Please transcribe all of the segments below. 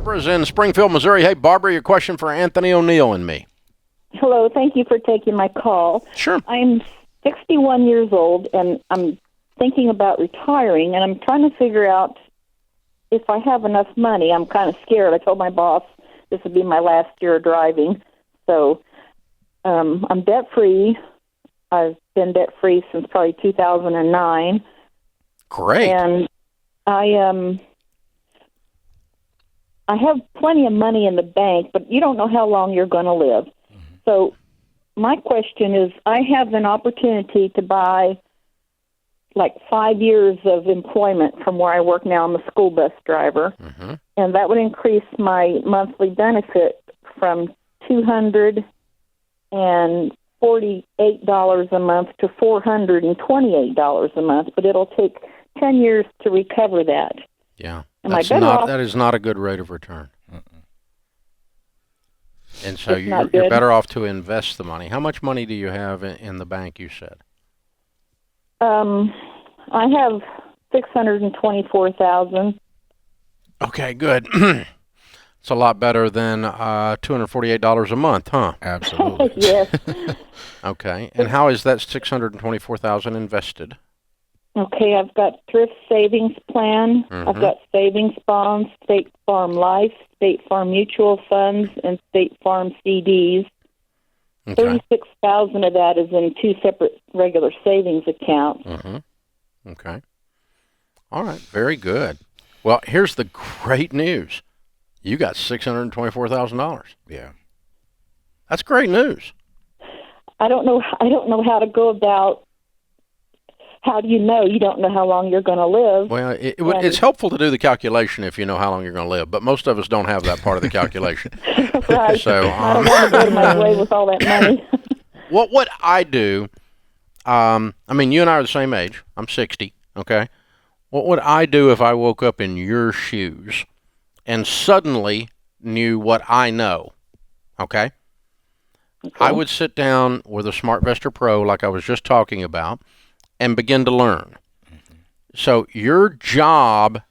Barbara's in Springfield, Missouri. Hey, Barbara, your question for Anthony O'Neill and me. Hello, thank you for taking my call. Sure. I'm 61 years old, and I'm thinking about retiring, and I'm trying to figure out if I have enough money. I'm kind of scared. I told my boss this would be my last year of driving. So I'm debt-free. I've been debt-free since probably 2009. Great. And I have plenty of money in the bank, but you don't know how long you're going to live. So my question is, I have an opportunity to buy like 5 years of employment from where I work now. I'm a school bus driver, and that would increase my monthly benefit from $248 a month to $428 a month, but it'll take 10 years to recover that. Yeah, that is not a good rate of return. And so It's you're better off to invest the money. How much money do you have in the bank, you said? I have $624,000. Okay, good. It's a lot better than $248 a month, huh? Absolutely. Yes. Okay, and how is that $624,000 invested? Okay, I've got thrift savings plan. I've got savings bonds, State Farm Life, State Farm Mutual Funds, and State Farm CDs. Okay. 36,000 of that is in two separate regular savings accounts. Okay. All right, very good. Well, here's the great news. You got $624,000. Yeah. That's great news. I don't know how to go about. How do you know? You don't know how long you're going to live. Well, it's helpful to do the calculation if you know how long you're going to live, but most of us don't have that part of the calculation. Right. So I don't want to go to my way with all that money. What I do, I mean, you and I are the same age. I'm 60, okay? What would I do if I woke up in your shoes and suddenly knew what I know, okay? I would sit down with a SmartVestor Pro like I was just talking about and begin to learn. So your job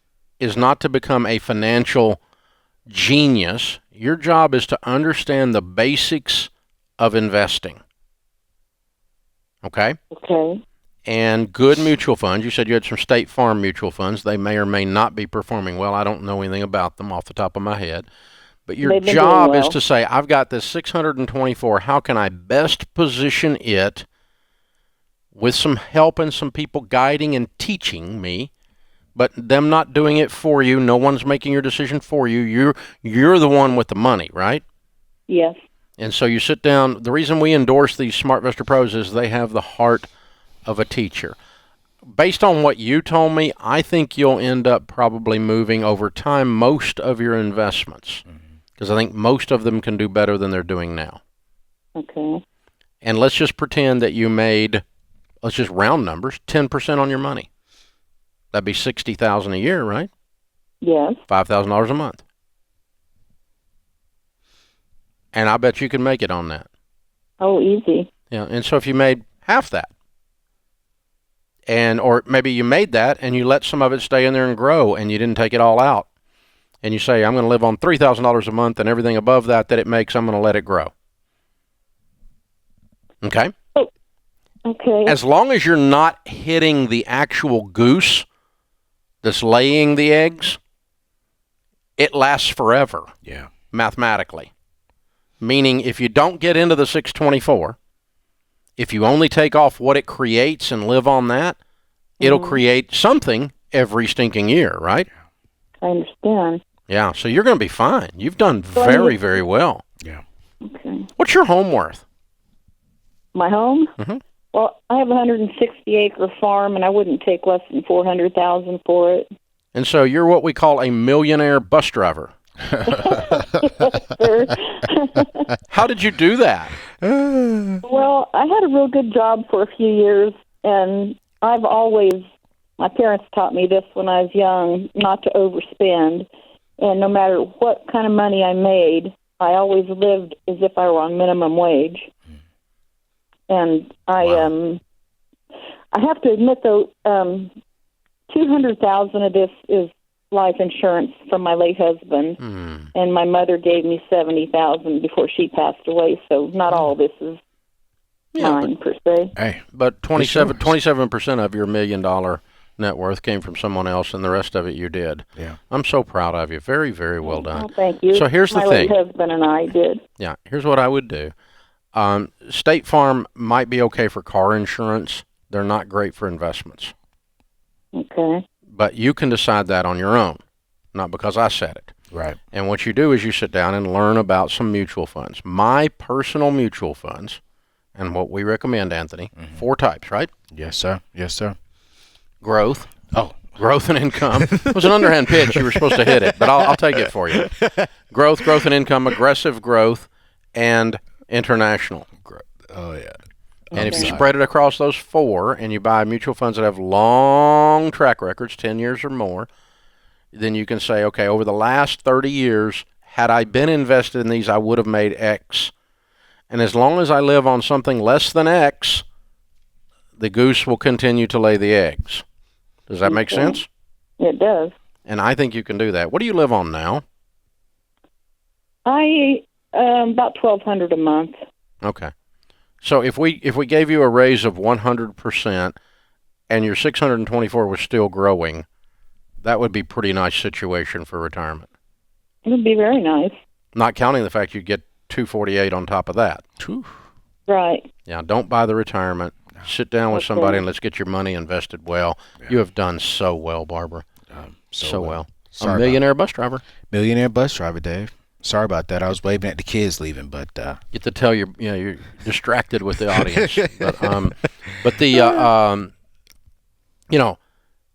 is not to become a financial genius. Your job is to understand the basics of investing. Okay? Okay. And good mutual funds. You said you had some State Farm mutual funds. They may or may not be performing well. I don't know anything about them off the top of my head. But your job is to say, I've got this 624. How can I best position it with some help and some people guiding and teaching me, but them not doing it for you? No one's making your decision for you. You're the one with the money, right? Yes. And so you sit down. The reason we endorse these SmartVestor Pros is they have the heart of a teacher. Based on what you told me, I think you'll end up probably moving over time most of your investments, because I think most of them can do better than they're doing now. Okay. And let's just pretend that you made, let's just round numbers, 10% on your money. That'd be $60,000 a year, right? Yes. $5,000 a month. And I bet you can make it on that. Oh, easy. Yeah. And so if you made half that, or maybe you made that and you let some of it stay in there and grow and you didn't take it all out, and you say, I'm going to live on $3,000 a month, and everything above that it makes, I'm going to let it grow. Okay? Oh, okay. As long as you're not hitting the actual goose that's laying the eggs, it lasts forever. Yeah. Mathematically. Meaning if you don't get into the 624, if you only take off what it creates and live on that, it'll create something every stinking year, right? I understand. Yeah, so you're going to be fine. You've done very, very well. Yeah. Okay. What's your home worth? My home? Mm-hmm. Well, I have a 160-acre farm, and I wouldn't take less than $400,000 for it. And so you're what we call a millionaire bus driver. How did you do that? Well, I had a real good job for a few years, and my parents taught me this when I was young, not to overspend. And no matter what kind of money I made, I always lived as if I were on minimum wage. And I have to admit, though, $200,000 of this is life insurance from my late husband, and my mother gave me $70,000 before she passed away. So not all this is mine per se. Hey, but 27% of your $1 million net worth came from someone else, and the rest of it you did. Yeah. I'm so proud of you. Very, very well done. Oh, thank you. So here's the my thing. My late husband and I did. Yeah, here's what I would do. State Farm might be okay for car insurance. They're not great for investments. Okay. But you can decide that on your own, not because I said it. Right. And what you do is you sit down and learn about some mutual funds. My personal mutual funds, and what we recommend, Anthony, 4 types, right? Yes, sir. Yes, sir. Growth. Oh. Growth and income. It was an underhand pitch. You were supposed to hit it, but I'll take it for you. Growth and income, aggressive growth, and international. Oh, yeah. And if you spread it across those 4 and you buy mutual funds that have long track records, 10 years or more, then you can say, okay, over the last 30 years, had I been invested in these, I would have made X. And as long as I live on something less than X, the goose will continue to lay the eggs. Does that make sense? It does. And I think you can do that. What do you live on now? I about $1,200 a month. Okay. So if we gave you a raise of 100% and your 624 was still growing, that would be a pretty nice situation for retirement. It would be very nice. Not counting the fact you get 248 on top of that. Right. Yeah, don't buy the retirement. Sit down with somebody and let's get your money invested well. Yeah. You have done so well, Barbara. So well. A millionaire bus driver. Millionaire bus driver, Dave. Sorry about that. I was waving at the kids leaving, but get to tell you're distracted with the audience. but the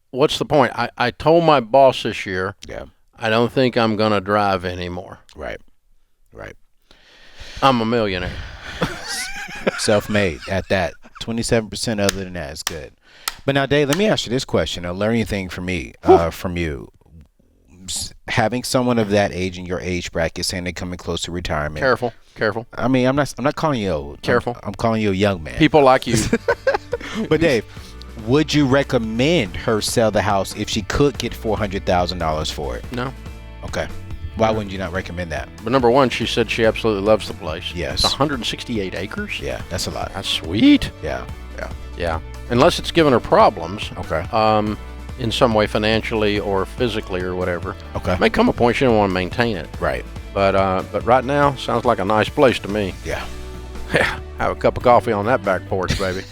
what's the point? I told my boss this year. Yeah. I don't think I'm gonna drive anymore. Right. I'm a millionaire. Self-made at that. 27% other than that is good. But now, Dave, let me ask you this question. A learning thing for me, from you. Having someone of that age in your age bracket saying they're coming close to retirement. Careful. I mean, I'm not calling you old. Careful. I'm calling you a young man. People like you. But Dave, would you recommend her sell the house if she could get $400,000 for it? No. Okay. Why wouldn't you not recommend that? But number one, she said she absolutely loves the place. Yes. It's 168 acres. Yeah, that's a lot. That's sweet. Yeah. Unless it's given her problems. Okay. In some way, financially or physically or whatever. Okay. May come a point she don't want to maintain it. Right. But right now, sounds like a nice place to me. Yeah. Have a cup of coffee on that back porch, baby.